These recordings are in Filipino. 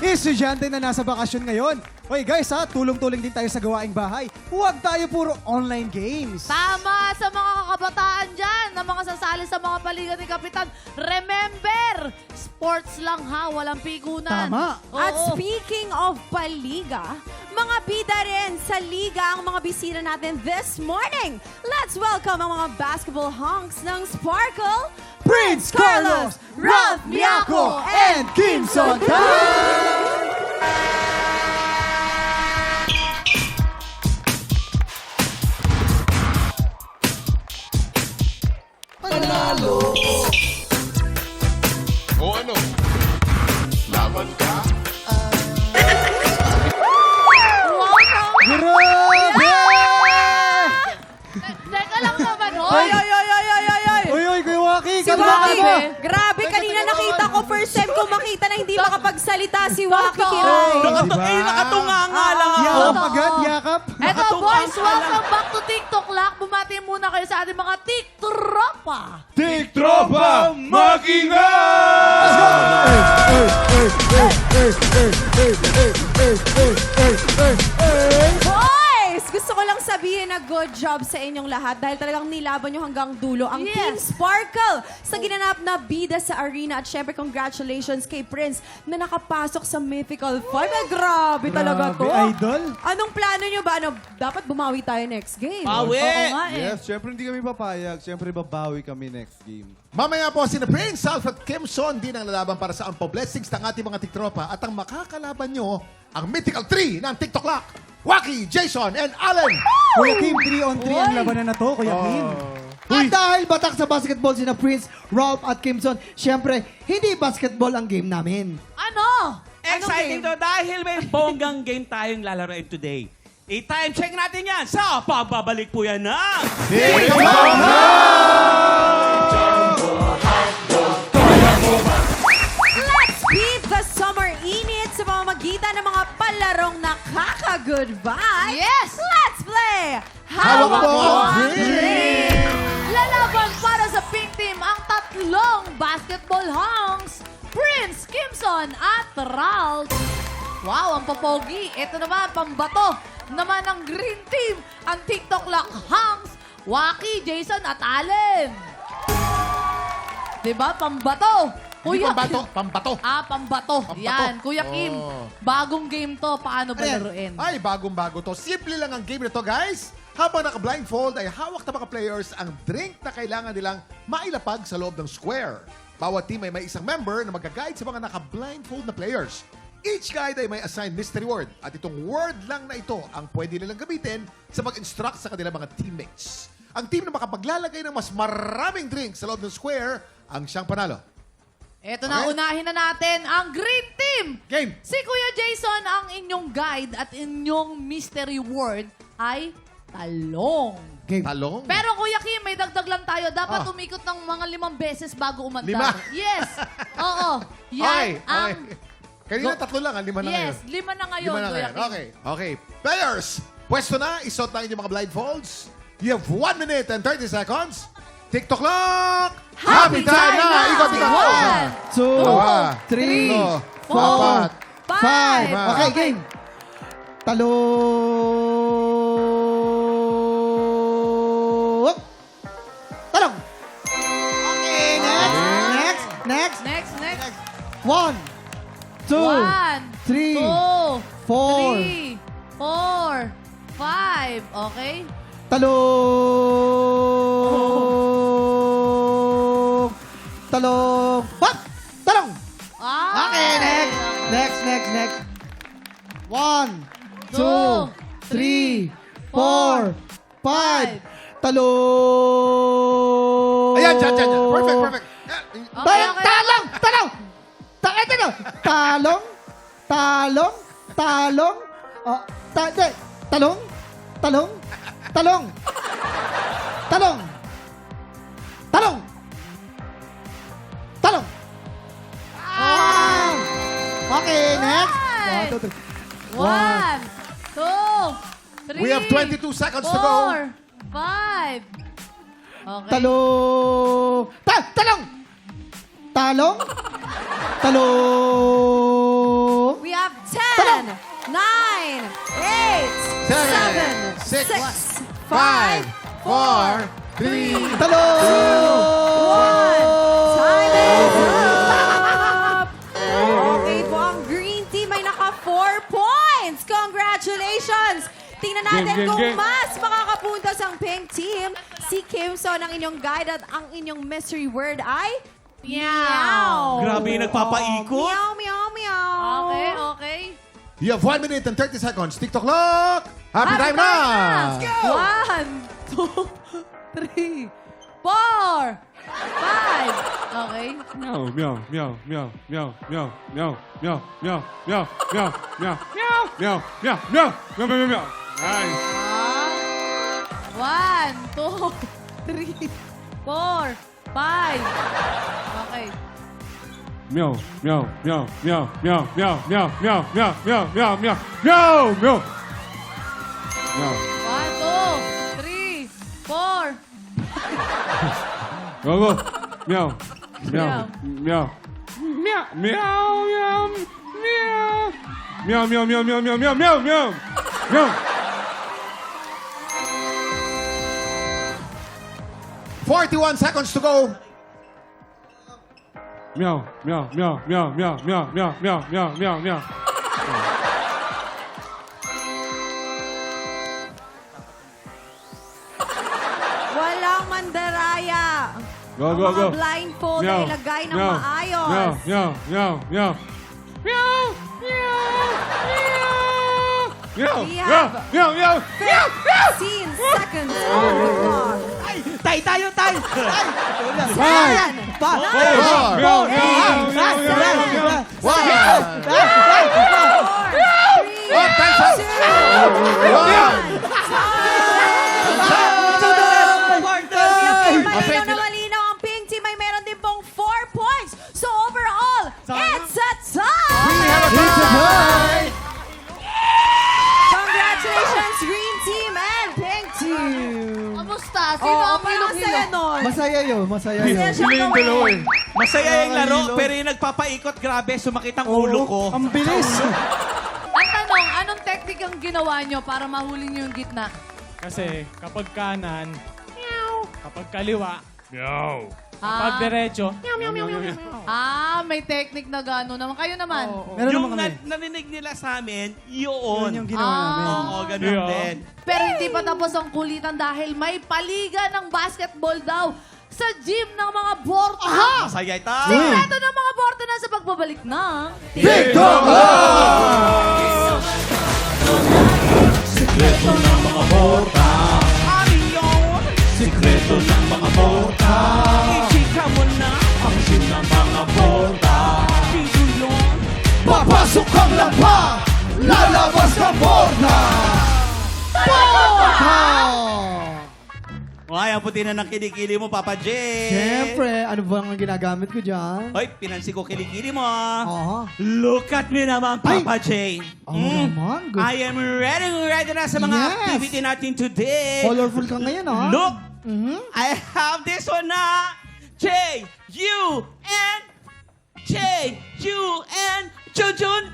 estudyante na nasa bakasyon ngayon. Hoy guys ha, tulong-tuling din tayo sa gawaing bahay. Huwag tayo puro online games. Tama sa mga kakabataan dyan, na mga sasali sa mga paligan ni Kapitan. Remember, sports lang ha, walang pigunan. Tama. Oo. At speaking of paliga, mga bida rin sa liga ang mga bisita natin this morning. Let's welcome ang mga basketball hunks ng Sparkle, Prince Carlos, Ralph Miaco, and Kimson Panalo! O ano? Laban ka? Grabe! Teka lang naman, Oy, hoy. oy, oy, oy, oy, oy, oy! Uy, uy, Kuya Waki, Si kalma ka Waki, ba? grabe, kanina nakita ko, first time ko makita na hindi makapagsalita si Waki Kiray. Nakatunga nga lang ako. Yakap agad, yakap. Eto boys, welcome back to TikTok Lock. Bumati muna kayo sa ating mga TikTropa. Tiktropa, mag-ingat! Boys! Gusto ko lang sabihin na good job sa inyong lahat dahil talagang nilaban nyo hanggang dulo ang Yes. Team Sparkle sa ginanap na bida sa arena. At syempre, congratulations kay Prince na nakapasok sa Mythical 5. Grabe talaga to. Grabe, idol. Anong plano nyo ba? Ano, dapat bumawi tayo next game. Bawi! Oo nga eh. Yes, syempre hindi kami papayag. Syempre babawi kami next game. Mamaya po sina Prince, Alf at Kimson din ang lalaban para sa Ampo Blessings ng ating mga tiktropa. At ang makakalaban nyo, ang Mythical 3 ng TikTok Lock, Waki, Jason, and Allen. Kuya Kim, 3-on-3 ang labanan na to, Kuya Kim. At dahil batak sa basketball sina Prince, Ralph at Kimson, syempre, hindi basketball ang game namin. Ano? Exciting to dahil may bonggang game tayong lalaroin today. I-time check natin yan sa pagbabalik po yan ng... Let's beat the summer init sa pamamagitan ng mga palarong nakaka-goodbye. Yes! Let's play! Hawak mo ang dream! Lalaban para sa pink team ang tatlong basketball hunks, Prince, Kimson, at Ralph. Wow, ang papogi. Ito naman, pambato naman ng green team, ang TikTok Lock hunks, Waki, Jason, at Allen. Diba? Pambato. Hindi pambato, pambato. Pambato. Pambato. Yan. Kuya Kim, Oh. bagong game to. Paano ba laruin? Ay, bagong-bago to. Simple lang ang game na to, guys. Habang naka-blindfold ay hawak ng mga players ang drink na kailangan nilang mailapag sa loob ng square. Bawat team ay may isang member na mag-guide sa mga naka-blindfold na players. Each guide ay may assigned mystery word. At itong word lang na ito ang pwede nilang gamitin sa mag-instruct sa kanilang mga teammates. Ang team na makapaglalagay ng mas maraming drinks sa loob ng square ang siyang panalo. Eto na, unahin na natin ang green team. Game! Si Kuya Jason, ang inyong guide at inyong mystery word ay talong. Game. Talong? Pero Kuya Kim, may dagdag lang tayo. Dapat Ah. umikot ng mga 5 beses bago umandar. 5? Yes. Oo. Yan Okay, ang... okay. Kanina tatlo lang, 5 na ngayon. Yes, 5 na ngayon, 5 na Kuya ngayon. Kim. Okay. Okay. Players, pwesto na. Isuot na inyong mga blindfolds. You have 1 minute and 30 seconds. TikTok Lock! Happy time na! Ikot, ikot. 1, 2, Dalawa. 3, Tatlo. 4, Apat. 5. Lima. Okay, game. Talong. Talong. Okay, next. Next. Next. Next, next. 1, 2, 1, 3, 2, 4. 3, 4, 5. Okay? Talong. Talong. What? Talong. Ah. Okay, next. Next, next, next. 1, 2, 3, 4, 5. Talong. Ayan, dyan, dyan, dyan. Perfect, perfect. Okay, Talong, okay. talong, talong. Ito na. Talong, talong, talong. Talong, talong, talong, talong, talong, talong. Okay, next. Right. 1, 2, 3. 1, 2, 3, We have 22 seconds to go. 4, 5. Okay. Talong. Talong. Talong. Talong. We have 9, 8, 7, 6, 5, 4, 3, Talo! 1. Time is up! Okay po, ang green team ay naka 4 points. Congratulations! Tingnan natin kung mas makakapuntos ang pink team. Si Kimson ang inyong guide at ang inyong mystery word ay meow. Grabe yung nagpapaikot. Meow, meow, meow. Okay, okay. You have 1 minute and 30 seconds. TikTok clock! Happy time na! 1, 2, 3, 4, 5. Okay. Meow, meow, meow, meow, meow, meow, meow, meow, meow, meow, meow, meow, meow, meow, meow, meow, meow, meow, meow. Nice. 1, 2, 3, 4, 5. Okay. Meow, meow, meow, meow, meow, meow, meow, meow, meow, meow, meow, meow, meow, meow. Meow. 1, 2, 3, 4. Go, go. Meow, meow, meow, meow, meow, meow, meow, meow, meow, meow, meow, meow, meow, meow, meow, meow. 41 seconds to go. Meow, meow, meow, meow, meow, meow, meow, meow, meow, meow, meow. Walang mandaraya. Go, Ang go, go. mga blindfold ay ilagay ng meow, maayos. meow, meow, meow, meow. Meow, meow, meow. Meow, We meow, have meow, meow, meow, meow. 15 seconds on the clock. Tay, tayo, tay! 10, 9, Meow, meow, meow, meow, meow. 4, 3, time's up. 2, 1. Malinaw na malinaw ang pink team ay meron din pong 4 points. So overall, it's a tie! Congratulations, green team and pink team! Kamusta? Sino ang parang saya hilong-hilo? nun. Masaya yun, masaya yun. Masaya siya gawin. Masaya yung laro, pero yung nagpapaikot, grabe, sumakit ang ulo ko. Ang bilis. Ang tanong, anong technique ang ginawa nyo para mahuli nyo yung gitna? Kasi kapag kanan, meow. Kapag kaliwa, meow. Ah. Kapag diretso, May technique na gano'n naman. Kayo naman. Meron Yung naman kami. narinig nila sa amin, yun. Yun yung ginawa namin. Oo, ganun Yeah. din. Pero hindi pa tapos ang kulitan dahil may paliga ng basketball daw sa gym ng mga Borto. Masaya ito. Sikreto ng mga Borto na sa pagbabalik ng TikTok Ichika mo na. Ang gym ng mga borda. Video yun. Papasok ang lampa, lalabas ka borda. Ay, ang puti na ng kilikili mo, Papa J. Siyempre, ano ba ang ginagamit ko dyan? Hoy, pinansin ko kilikili mo. Aha. Look at me naman, Papa J. Oo naman, good. I am ready na sa mga Yes. activity natin today. Colorful ka ngayon, ha? Look, Mhm. I have this one na. J-U-N. J-U-N. Junjun.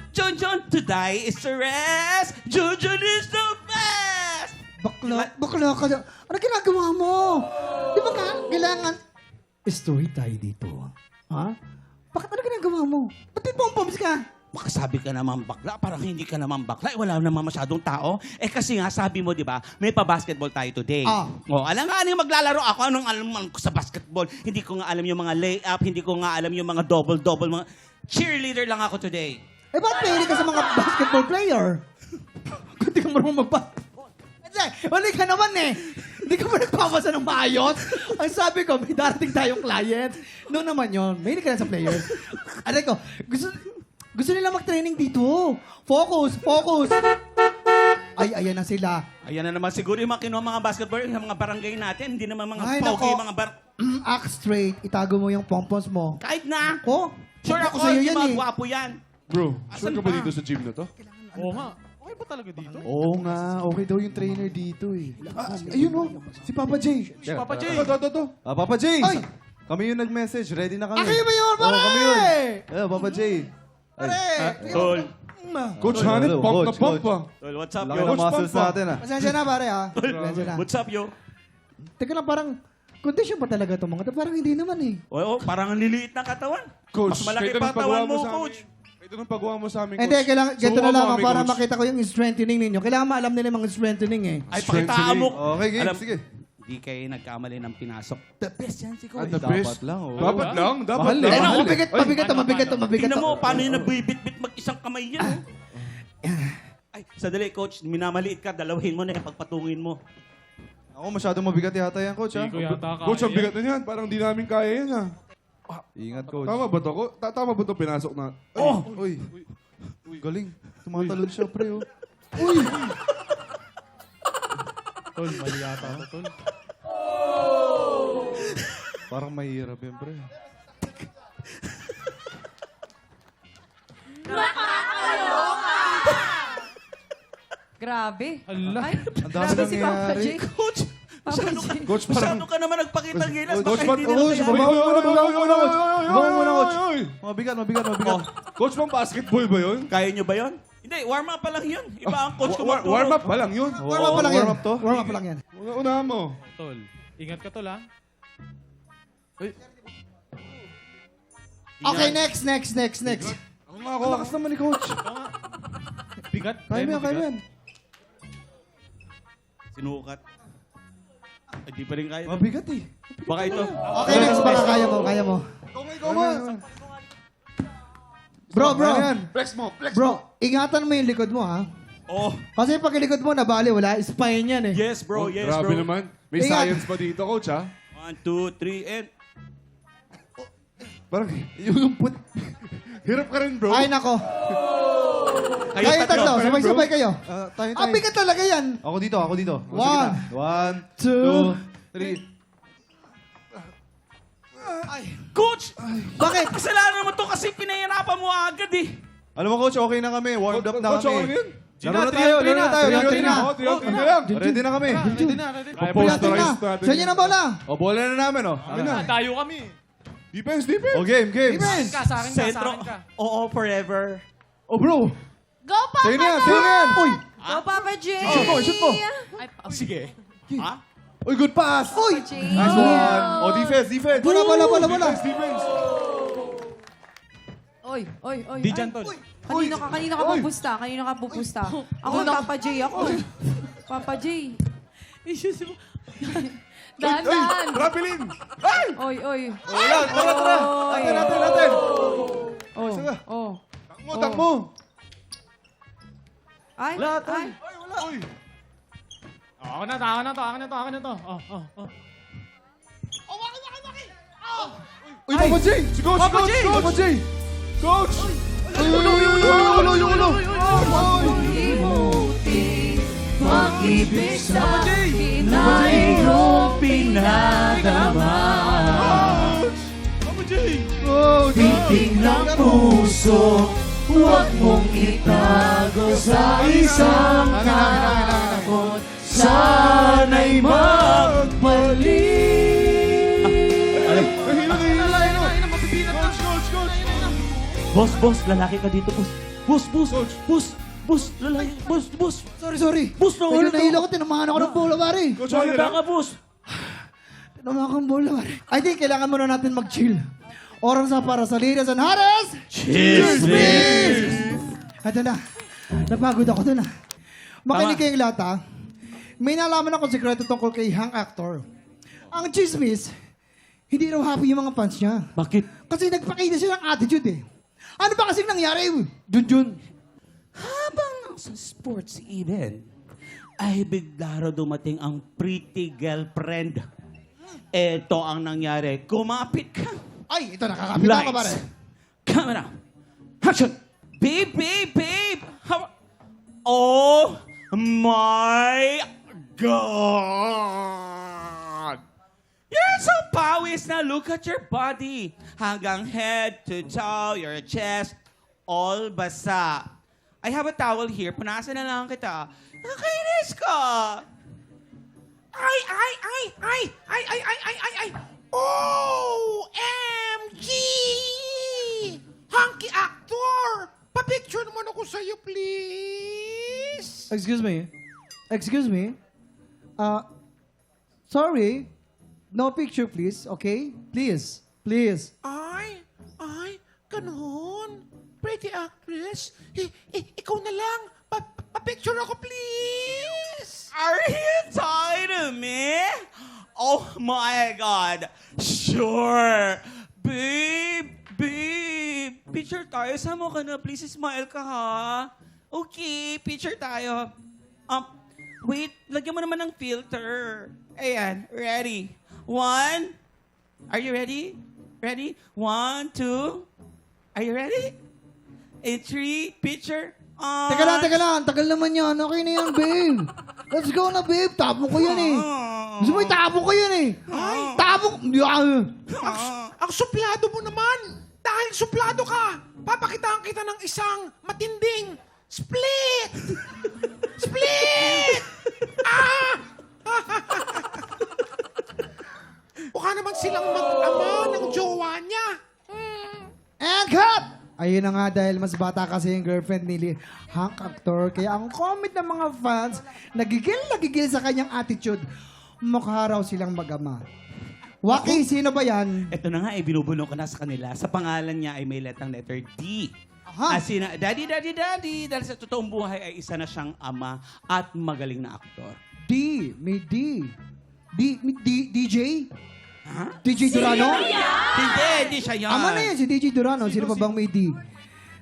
Today is the rest. Junjun is the best. Bakla ka. Ano ginagawa mo? Di ba kailangan story tayo dito? Ha? Bakit ano ginagawa mo? Ba't di pompoms ka? Baka sabi ka naman bakla, parang hindi ka naman bakla. Wala naman masyadong tao. Eh kasi nga, sabi mo, di ba, may pa-basketball tayo today. Ah. Oh, alam nga, ano yung maglalaro ako? Anong alam ko sa basketball? Hindi ko nga alam yung mga layup, hindi ko nga alam yung mga double-double, mga cheerleader lang ako today. Eh, ba't pili ka sa mga basketball player? Kung di ka marunong mag-basketball. Wala ka naman eh. Hindi ka ba nagpapasa ng maayos? Ang sabi ko, may darating tayong client. Noon naman yun, may ka na sa players. Aray ko, gusto nila mag-training dito. Focus. Ay, ayan na sila. Ayan na naman siguro yung mga kinuha mga basketball yung mga barangay natin. Hindi naman mga Ay, pogi, nako. mga Act straight. Itago mo yung pompons mo. Kahit na. Ko? Sure ako, sa'yo hindi yan mga eh. gwapo yan. Bro, Asan sure ka ba pa? dito sa gym na to? oo nga. Okay ba talaga dito? Oo nga, okay daw yung trainer dito eh. Ayun o, si Papa J. Papa J. Ito. Papa J! Ay! Kami yung nag-message, ready na kami. Kayo ba yun, pare? Oo, kami yun. Papa J. Pare! Tol, Coach Hanit, pump na pump pa. Tol, what's up, Laki yo? ng muscles natin ah. Pasensya na, pare, ha? Pasensya na. What's up, yo? Teka lang, parang condition ba talaga itong mga to? Parang hindi naman eh. Oo, parang ang liliit ng katawan. Coach, Mas malaki kahit pa anong katawan pagawa mo, sa amin. coach. Ito nung pagawa mo sa amin, coach. Hindi, kailangan, ganito na Subukan lang mo kami, para coach. makita ko yung strengthening ninyo. Kailangan maalam nila yung mga strengthening eh. Ay, pakitaan mo. Okay, game. Alam, Sige. Di kayo nagkamali ng pinasok. The best yan si Ah, coach. the best. lang, oh. Dapat lang, dapat Mahal lang. eh. Mahal eh. Mabigat, mabigat, mabigat. Tingnan mo, paano yung nagbibit-bit mag-isang kamay yan. oh. Ay, sadali, coach. Minamaliit ka, dalawahin mo na yung pagpatungin mo. Ako masyadong mabigat yata yan, coach. Hindi ko yata kaya. Coach, ang bigat na yan. Parang di namin kaya yan, ha. Ingat, coach. Tama ba to? Tama ba to pinasok na? Ay, Oh! Uy. Galing. Tumatalon siya, pre. Oh. Tol, mali yata ako, tol. Parang mahirap yan, pre. Grabe. Hala. Ay, Ang dami grabe si Papa nangyayari. J. Coach, Papa J. Coach, masyado ka naman nagpakita ng gilas. Coach, Baka hindi nila Coach, kaya. babaw muna, babaw muna, coach. Babaw muna, coach. Ay, ay. Mabigat, mabigat. Oh, Coach, pang basketball ba yun? kaya nyo ba yun? Hindi, warm up pa lang yun. Iba ang coach ko magturo. Warm up pa lang yun. Warm up pa lang yan. Warm up to? Warm up pa lang yan. Unahan mo. Tol, ingat ka, tol, ha? Okay, next. Ako nga ako. Ang lakas naman ni coach. Bigat. Kaya mo yan, kaya mo yan. Sinukat. Ay, di pa rin kaya. Mabigat eh. Baka ito. Okay, next. Baka kaya mo. Ikaw nga. Bro. Flex mo, flex mo. Bro, ingatan mo yung likod mo, ha? Oh, Kasi pag yung likod mo nabali, wala. Spine yan eh. yes bro, yes Grabe bro. naman. May Ingat. science pa dito, coach, ha? 1, 2, 3, and... Parang yung put... Hirap ka rin, bro. Ay, nako. Kayo Kayo tatlo, tatlo. sabay-sabay kayo. Tayo. Ah, bigat talaga yan. Ako dito. One. 1, 2, 3. Coach! Bakit? Kasalanan mo to kasi pinahirapan mo agad eh. Alam mo, coach, okay na kami. Warmed up na Coach, okay kami. yun? Laro na tayo. Ready na. Oo, tiyatri na lang. Ready na kami. Ready na, ready na. Kaya Pilatin na. Sa inyo na bola. O, bola na namin, oh. Tayo kami. Defense. O, game. Defense. Sa akin ka, sa Sentro. akin ka. Oo, forever. O, bro. Go, Papa! Sa'yo na yan. Uy. Go, Papa J. Shoot mo. Ay, sige. Ha? Uy, good pass. Uy. J. Nice one. O, defense. Bola. Defense. Oy. Di dyan, tol. Kanino ka pupusta? Ako, Papa J ako. Papa J. Dahan-dahan. Rapilin. Oy. Tara. Natin. Oh. Takmo. Ay. Uy. Ako na to. Oh. Uy, Papa J. Si Coach. Papa J. Coach. Ulo. Pag-ibig sa pinayong pinadama. Papa J. Piting ng puso, huwag mong itago sa isang takot. Sana'y magbalik. Boss, lalaki ka dito, boss. Boss, lalaki, boss. Sorry. Boss, Medyo nahilo ko. Tinamaan ako ng bola, pare. Coach, okay Wala lang. ka, boss. Tinamaan ko ng bola, pare. I think kailangan muna natin mag-chill. Oras na para sa Ladies and Harris. Cheers, Ito na. Napagod ako dun ah. Makinig kayong lahat ah. May nalaman ako sekreto tungkol kay Hank Actor. Ang chismis, hindi raw happy yung mga fans niya. Bakit? Kasi nagpakita siya ng attitude eh. Ano ba kasing nangyari? Junjun. Habang nasa sports event, ay bigla raw dumating ang pretty girlfriend. Ito ang nangyari. Kumapit ka. Ay, ito nakakapit ako pare. Camera. Action. Babe. Oh my God. You're so pawis na. Look at your body. Hanggang head to toe, your chest, all basa. I have a towel here. Punasan na lang kita. Nakakainis ka. Ay. OMG! Hunky Actor! Pa-picture naman ako sa'yo, please. Excuse me. Excuse me. Sorry. No picture, please. Okay? Please. Please. Ay, ganun. Pretty actress. Ikaw na lang. Pa-picture ako, please. Are you talking to me? Oh my God. Sure. Babe. Picture tayo. Sama ka na. Please, smile ka ha. Okay, picture tayo. Wait. Lagyan mo naman ng filter. Ayan. Ready. 1. Are you ready? Ready? 1, 2. Are you ready? 3. Picture. Teka lang. Tagal naman yan. Okay na yan, babe. Let's go na, babe. Tapon ko yan eh. Gusto mo itapon ko yan eh. Tapon. Ang suplado mo naman. Dahil suplado ka, papakitaan kita ng isang matinding split! Split! Mukha naman silang mag-ama ng jowa niya. And cut! Ayun na nga dahil mas bata kasi yung girlfriend ni Hank Actor. Kaya ang comment ng mga fans, nagigil sa kanyang attitude. Mukha raw silang mag-ama. Waki, sino ba yan? Ito na nga, binubulong ko na sa kanila. Sa pangalan niya ay may letang letter D. Aha. As in, daddy. Dahil sa totoong buhay ay isa na siyang ama at magaling na aktor. D. May D. DJ? Ha? DJ Durano? Hindi siya yan. Ama na yan si DJ Durano. Sino pa bang may D?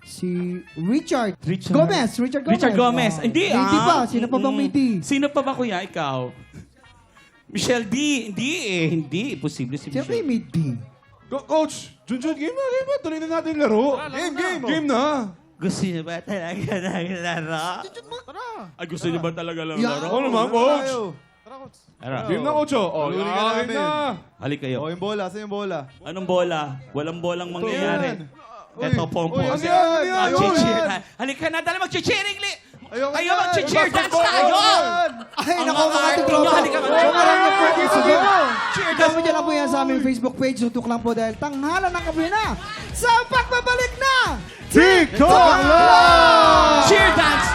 Si Richard Richard. Gomez. Richard Gomez. Oh. Hindi Hindi pa. Sino pa bang may D? Sino pa ba kuya? Ikaw? Michelle D. Hindi. Posible si Siyempre Michelle. may D. Coach, Junjun, game na. Tuloy na natin yung laro. Game na. Gusto niyo ba talaga naglaro? Ay, gusto niyo ba talaga lang Yeah. laro? Ako naman, coach. Tara. Game na, coach. Oh, Tuloy na game namin. na. Halik kayo. Oh, yung bola. Saan yung bola? Anong bola? Walang bolang mangyayari. Ito, pom-pom. Ano yan? Mag-cheer na. Halika na, dala mag-cheering. Ayoko Kayo yan. mag-cheer dance tayo! Ay, Ang nako mga mga arte tropa. nyo, halika, Kung alam niyo po, Cheer Kasama dyan na po yan sa aming Facebook page. Tutok lang po dahil tanghalan ng kape na sa pagbabalik na TikTok Live! Cheer dance!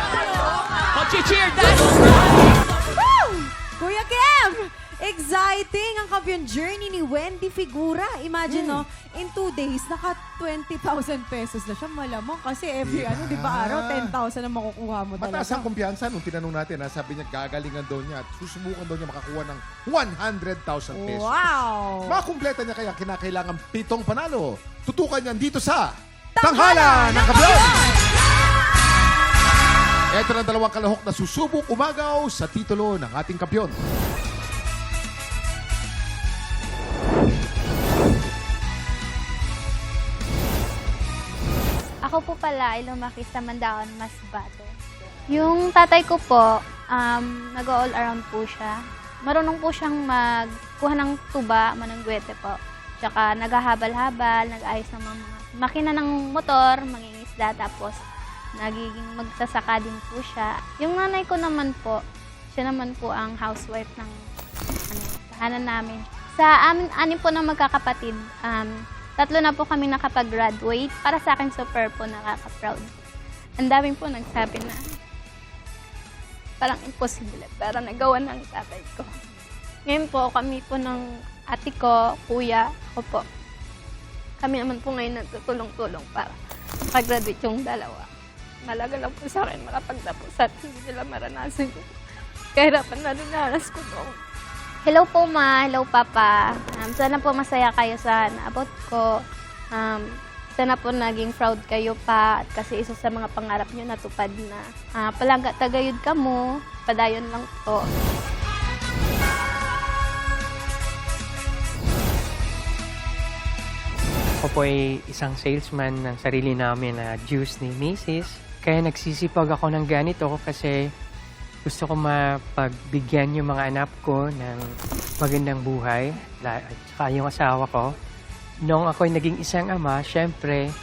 Mag-cheer dance! Kuya Kev! Exciting ang kampiyon journey ni Wendy Figura. Imagine, no, in 2 days, naka 20,000 pesos na siya. Malamang kasi every, di ba, araw, 10,000 ang makukuha mo talaga. Mataas ang kumpiyansa nung tinanong natin. Sabi niya, gagalingan daw niya at susubukan daw niya makakuha ng 100,000 pesos. Wow! Makumpleta niya kaya kinakailangan 7 panalo. Tutukan niyan dito sa Tanghalan ng Kampiyon! Ito na 2 kalahok na susubok umagaw sa titulo ng ating kampiyon. Ako po pala ay lumaki sa Mandaon, Masbate. Yung tatay ko po, nag-all around po siya. Marunong po siyang magkuha ng tuba, mananggwete po. Tsaka naghahabal-habal, nag-ayos ng mga makina ng motor, mangingisda, tapos nagiging magsasaka din po siya. Yung nanay ko naman po, siya naman po ang housewife ng tahanan namin. Sa amin, 6 po na magkakapatid, 3 na po kami nakapag-graduate. Para sa akin, super po nakaka-proud. Ang daming po nagsabi na parang imposible, pero nagawa ng tatay ko. Ngayon po, kami po ng ate ko, kuya, ako po. Kami naman po ngayon nagtutulong-tulong para makag-graduate yung dalawa. Malaga lang po sa akin makapagtapos at hindi nila maranasan ko. Kahirapan na dinaras ko noon. Hello po, Ma. Hello, Papa. Sana po masaya kayo sa naabot ko. Sana po naging proud kayo pa. At kasi isa sa mga pangarap nyo natupad na. Palangga tagayod ka mo. Padayon lang po. Ako po ay isang salesman ng sarili namin na juice ni Macy's. Kaya nagsisipag ako ng ganito kasi gusto ko mapagbigyan yung mga anak ko ng magandang buhay at saka yung asawa ko. Noong ako'y naging isang ama, syempre,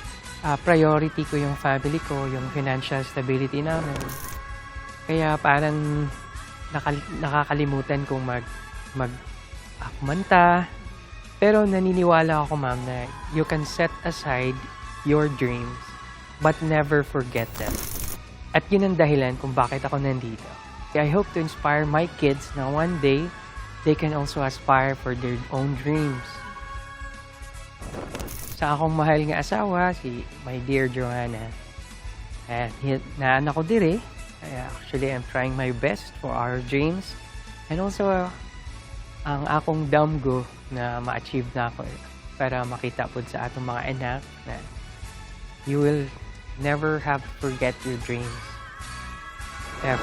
priority ko yung family ko, yung financial stability namin. Kaya parang nakakalimutan kong magmanta. Pero naniniwala ako, ma'am, na you can set aside your dreams but never forget them. At yun ang dahilan kung bakit ako nandito. I hope to inspire my kids na one day, they can also aspire for their own dreams. Sa akong mahal nga asawa, si my dear Joanna, naanak ko diri. Actually, I'm trying my best for our dreams. And also, ang akong damgo na ma-achieve na ako para makita po sa atong mga anak na you will never have to forget your dreams. Ever.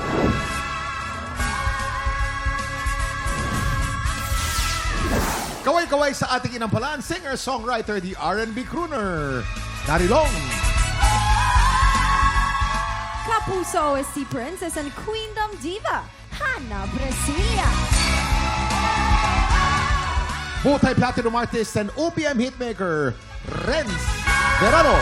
Kaway-kaway sa ating inampalan, singer-songwriter, the R&B crooner, Darilong. Kapuso OST Princess and Queendom Diva, Hannah Brasilia. Multi-platinum artist and OPM hitmaker, Renz Verano.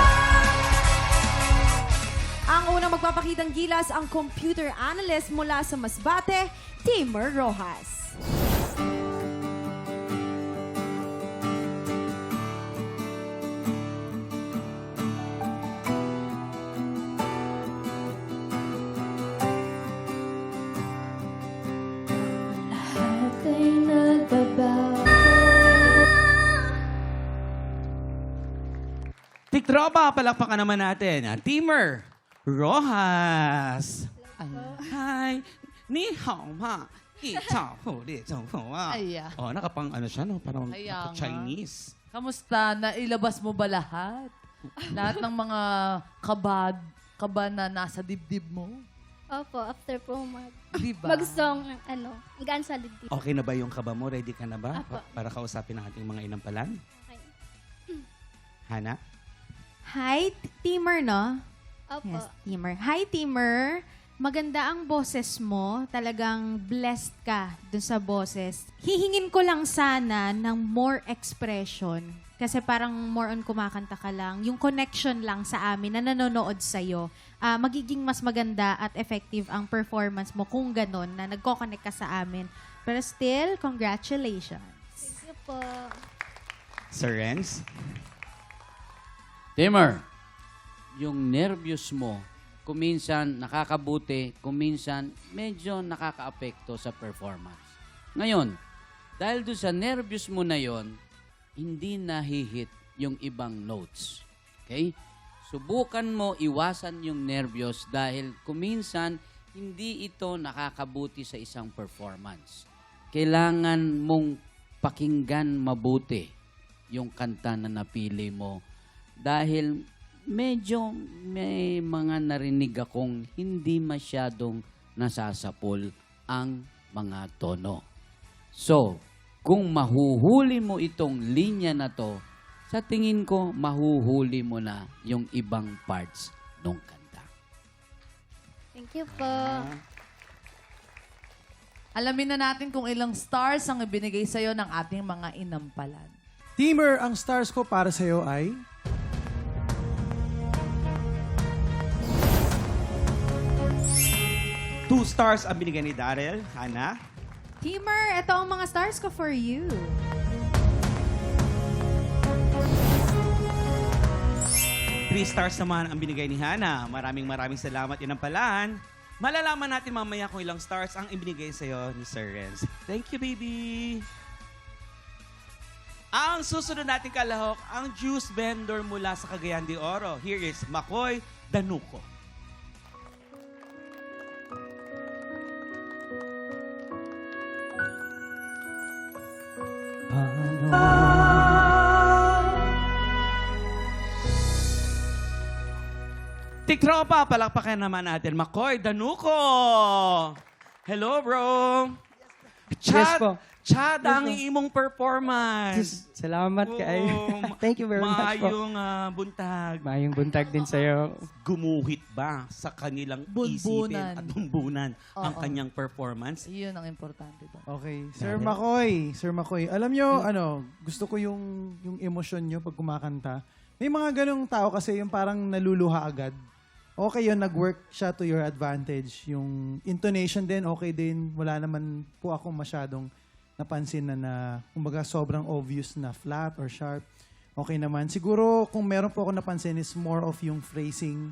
Ang unang magpapakitang gilas ang computer analyst mula sa Masbate, Timur Rojas. Tiktropa, palakpakan naman natin. Timur Rojas. Hi. Ni hao ma. Itao ho li zhong ho ah. Aya. Oh, nakapang ano siya no, parang Kaya nga. Chinese. Kamusta? Nailabas mo ba lahat? Lahat ng mga kaba na nasa dibdib mo? Opo, after po Di ba? mag-song, gaan sa dibdib. Okay na ba yung kaba mo? Ready ka na ba? Apo. Para kausapin ang ating mga inampalan? Hana? Hi, Timur, no? Opo. Yes, Timur. Hi, Timur. Maganda ang boses mo. Talagang blessed ka dun sa boses. Hihingin ko lang sana ng more expression. Kasi parang more on kumakanta ka lang. Yung connection lang sa amin na nanonood sa'yo. Magiging mas maganda at effective ang performance mo kung ganun na nagko-connect ka sa amin. Pero still, congratulations. Thank you po. Sir Renz? Timur, yung nervyos mo, kuminsan nakakabuti, kuminsan medyo nakakaapekto sa performance. Ngayon, dahil doon sa nervyos mo na yon, hindi nahihit yung ibang notes. Okay? Subukan mo iwasan yung nervyos dahil kuminsan hindi ito nakakabuti sa isang performance. Kailangan mong pakinggan mabuti yung kanta na napili mo dahil medyo may mga narinig akong hindi masyadong nasasapol ang mga tono. So, kung mahuhuli mo itong linya na to, sa tingin ko, mahuhuli mo na yung ibang parts ng kanta. Thank you po. Alamin na natin kung ilang stars ang ibinigay sa'yo ng ating mga inampalan. Timur, ang stars ko para sa'yo ay... 2 stars ang binigay ni Daryl. Hana? Timur, ito ang mga stars ko for you. 3 stars naman ang binigay ni Hana. Maraming salamat inampalan. Malalaman natin mamaya kung ilang stars ang ibinigay sa'yo ni Sir Renz. Thank you, baby! Ang susunod nating kalahok, ang juice vendor mula sa Cagayan de Oro. Here is Makoy Danuco. Tiktropa, palakpakan naman natin. Makoy Danuco! Hello, bro! Yes po. Chad, ang Yes po. imong performance. Salamat kay. Thank you very much po. Maayong buntag. Maayong buntag din sa'yo. Gumuhit ba sa kanilang isipin Bunbunan. at bumbunan ang Oo. kanyang performance? Iyon ang importante doon. Okay. Sir Makoy, alam nyo, gusto ko yung emosyon nyo pag kumakanta. May mga ganong tao kasi yung parang naluluha agad. Okay yun, nag-work siya to your advantage. Yung intonation din, okay din. Wala naman po ako masyadong napansin na kumbaga sobrang obvious na flat or sharp. okay naman. Siguro kung meron po ako napansin is more of yung phrasing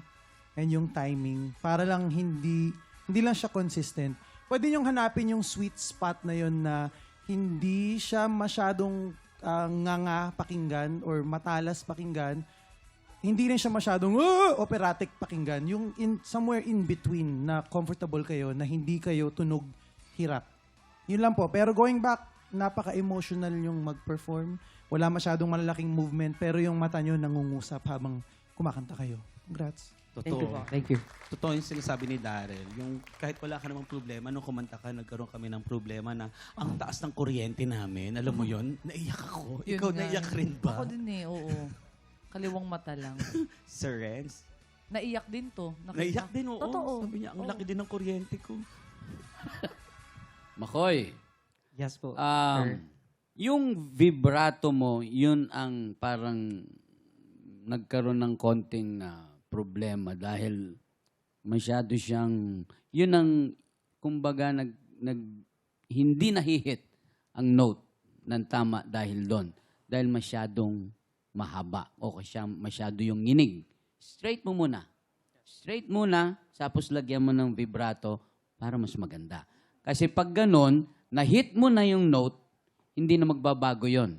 and yung timing para lang hindi lang siya consistent. Pwede niyong hanapin yung sweet spot na yun na hindi siya masyadong nganga pakinggan or matalas pakinggan. Hindi rin siya masyadong operatic pakinggan. Yung somewhere in between na comfortable kayo, na hindi kayo tunog hirap. Yun lang po. Pero going back, napaka-emotional yung mag-perform. Wala masyadong malalaking movement, pero yung mata nyo nangungusap habang kumakanta kayo. Congrats. Totoo. Thank you. Totoo yung sinasabi ni Daryl. Yung kahit wala ka namang problema, nung kumanta ka, nagkaroon kami ng problema na ang taas ng kuryente namin. Alam mo yun? Naiyak ako. Yun Ikaw nga. naiyak rin ba? Ako din eh, oo. Kaliwang mata lang. Sir Renz? Naiyak din to. Naiyak din, oo. Totoo. Sabi niya, ang laki din ng kuryente ko. Makoy, Yes po. yung vibrato mo, yun ang parang nagkaroon ng konting problema dahil masyado siyang, yun ang, kumbaga, hindi nahihit ang note ng tama dahil doon. Dahil masyadong mahaba o kasi masyado yung nginig. Straight mo muna. Straight muna, tapos lagyan mo ng vibrato para mas maganda. Kasi pag ganon, na-hit mo na yung note, hindi na magbabago yon.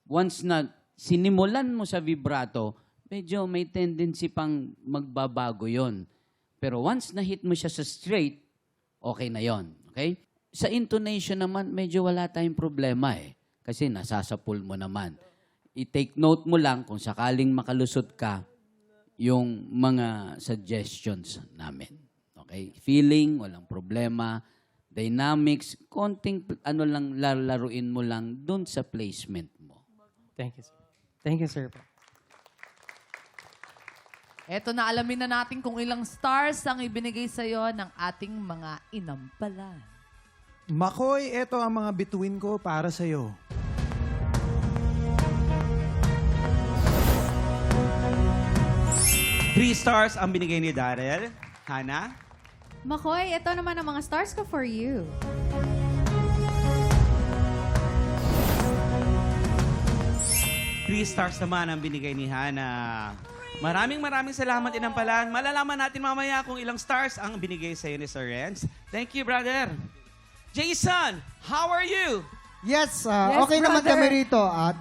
Once na sinimulan mo sa vibrato, medyo may tendency pang magbabago yon. Pero once na-hit mo siya sa straight, okay na yon. Okay? Sa intonation naman, medyo wala tayong problema eh. Kasi nasasapul mo naman. I-take note mo lang kung sakaling makalusot ka yung mga suggestions namin. Okay? Feeling, walang problema. Dynamics, konting lang lalaruin mo lang dun sa placement mo. Thank you, sir. Thank you, sir. Eto na, alamin na natin kung ilang stars ang ibinigay sa'yo ng ating mga inampalan. Makoy, eto ang mga bituin ko para sa'yo. Three stars ang binigay ni Daryl. Hana? Makoy, ito naman ang mga stars ko for you. Three stars naman ang binigay ni Hana. Maraming salamat inampalan. Malalaman natin mamaya kung ilang stars ang binigay sa'yo ni Sir Renz. Thank you, brother. Jason, how are you? Yes, Yes, okay naman brother. kami rito. At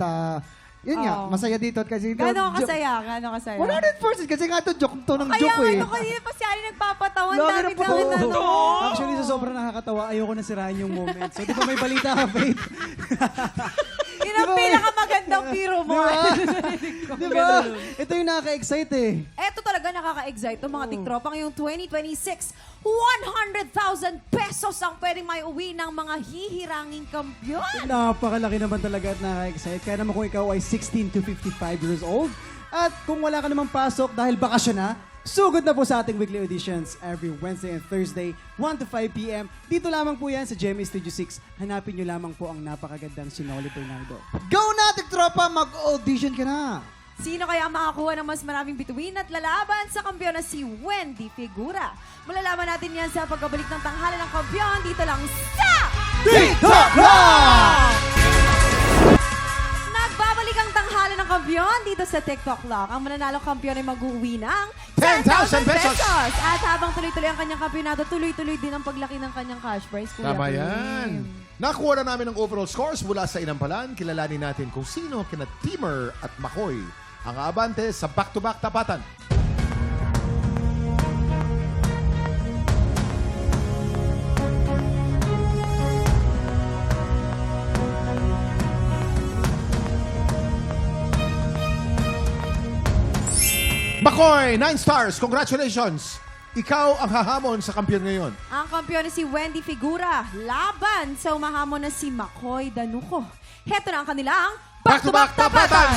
yun nga, masaya dito. Kasi Gano'ng kasaya? Gano'ng kasaya? 100% kasi nga ito, joke to ng Kaya joke eh. ano kayo pa siya nagpapatawan. Lagi Dami na po. namin ano. Actually, sa sobrang nakakatawa, ayoko na sirain yung moment. So, di ba may balita ka, Faith? Yun ang pinakamagandang biro mo. Di ba? Ito yung nakaka-excite eh. Eto talaga nakaka-excite. Itong mga tiktropang yung 2026, 100,000 pesos ang pwedeng may uwi ng mga hihiranging kampiyon. Napakalaki naman talaga at nakaka-excite. Kaya naman kung ikaw ay 16 to 55 years old at kung wala ka namang pasok dahil bakasyon na, sugod na po sa ating weekly auditions every Wednesday and Thursday, 1 to 5 p.m. Dito lamang po yan sa GMA Studio 6. Hanapin nyo lamang po ang napakagandang Sinoli Bernardo. Go na, tiktropa! Mag-audition ka na! Sino kaya ang makakuha ng mas maraming bituin at lalaban sa kampiyon na si Wendy Figura? Malalaman natin yan sa pagbabalik ng tanghalan ng kampiyon dito lang sa TikTok Lock! Nagbabalik ang tanghalan ng kampiyon dito sa TikTok Lock. Ang mananalong kampiyon ay mag-uwi ng 10,000 pesos! At habang tuloy-tuloy ang kanyang kampiyonato, tuloy-tuloy din ang paglaki ng kanyang cash prize. Kuya Tama Kim. yan. Nakuha na namin ang overall scores mula sa inampalan. Kilalanin natin kung sino kina Timmer at Makoy ang aabante sa back-to-back tapatan. Makoy, 9 stars. Congratulations. Ikaw ang hahamon sa kampiyon ngayon. Ang kampiyon na si Wendy Figura, laban sa umahamon na si Makoy Danuco. Heto na ang kanilang Back-to-back tapatan!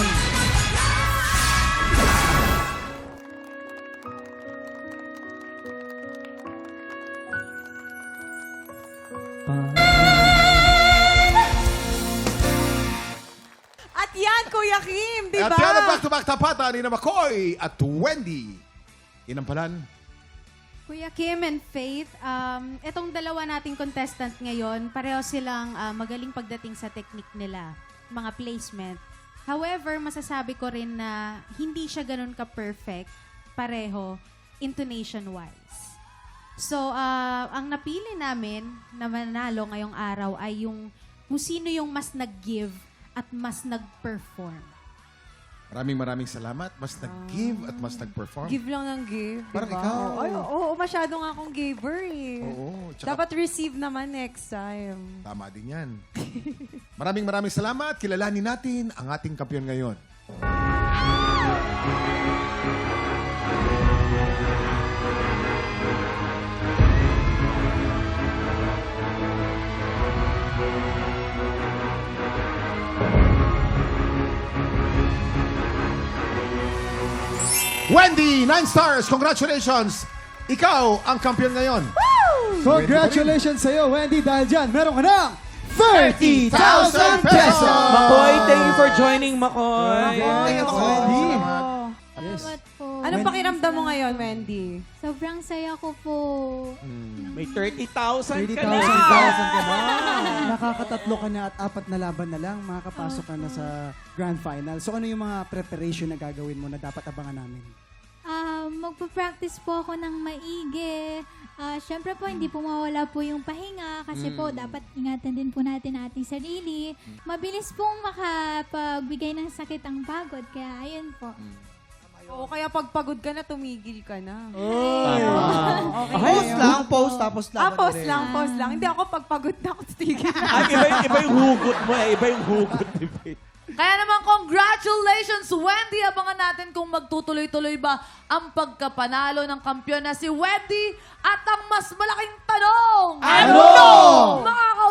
At yan, Kuya Kim, di At ba? yan ang back-to-back tapatan ni Makoy at Wendy. Inampalan. Kuya Kim and Faith, itong dalawa nating contestant ngayon, pareho silang magaling pagdating sa technique nila, mga placement. However, masasabi ko rin na hindi siya ganun ka-perfect, pareho, intonation-wise. So, ang napili namin na manalo ngayong araw ay yung kung sino yung mas nag-give at mas nag-perform. Maraming salamat. Mas nag-give at mas nag-perform. Give lang ng give. Parang diba? ikaw. Ay, oo, masyado nga akong giver eh. Oo. Tsaka Dapat receive naman next time. tama din yan. Maraming salamat. Kilalanin natin ang ating kampiyon ngayon. Wendy, 9 stars. Congratulations. Ikaw ang kampiyon ngayon. Congratulations sa'yo, Wendy. Dahil dyan, meron ka ng 30,000 pesos! Makoy, thank you for joining, Makoy. Wendy. Salamat po. Anong pakiramdam mo ngayon, Wendy? Sobrang saya ko po. May 30,000 ka 30,000 na. ka na. Nakakatatlo ka na at 4 na laban na lang. Makakapasok ka na sa grand final. So ano yung mga preparation na gagawin mo na dapat abangan namin? Magpa-practice po ako ng maigi. Siyempre po, hindi po mawala po yung pahinga kasi po dapat ingatan din po natin ating sarili. Mabilis pong makapagbigay ng sakit ang pagod. Kaya ayun po. Oo, kaya pag pagod ka na, tumigil ka na. Okay. Post lang, post, tapos laban Post ulit. lang. Hindi ako pag pagod na ako, titigil na. Ay, iba yung hugot mo eh. Iba yung hugot ni Faith. Kaya naman, congratulations, Wendy! Abangan natin kung magtutuloy-tuloy ba ang pagkapanalo ng kampiyon na si Wendy. At ang mas malaking tanong, Ano? Makaka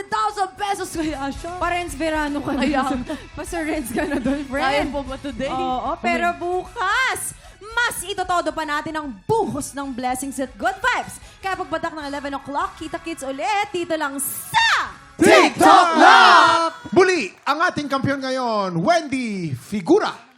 100,000 pesos kaya siya. Pa-Renz Verano ka na. Pa-Sir Renz ka na doon, Kaya friend. po ba today? Oo, pero bukas, mas itotodo pa natin ang buhos ng blessings at good vibes. Kaya pagbatak ng 11 o'clock, kita-kits ulit dito lang sa TikTok Love! Muli, ang ating kampiyon ngayon, Wendy Figura.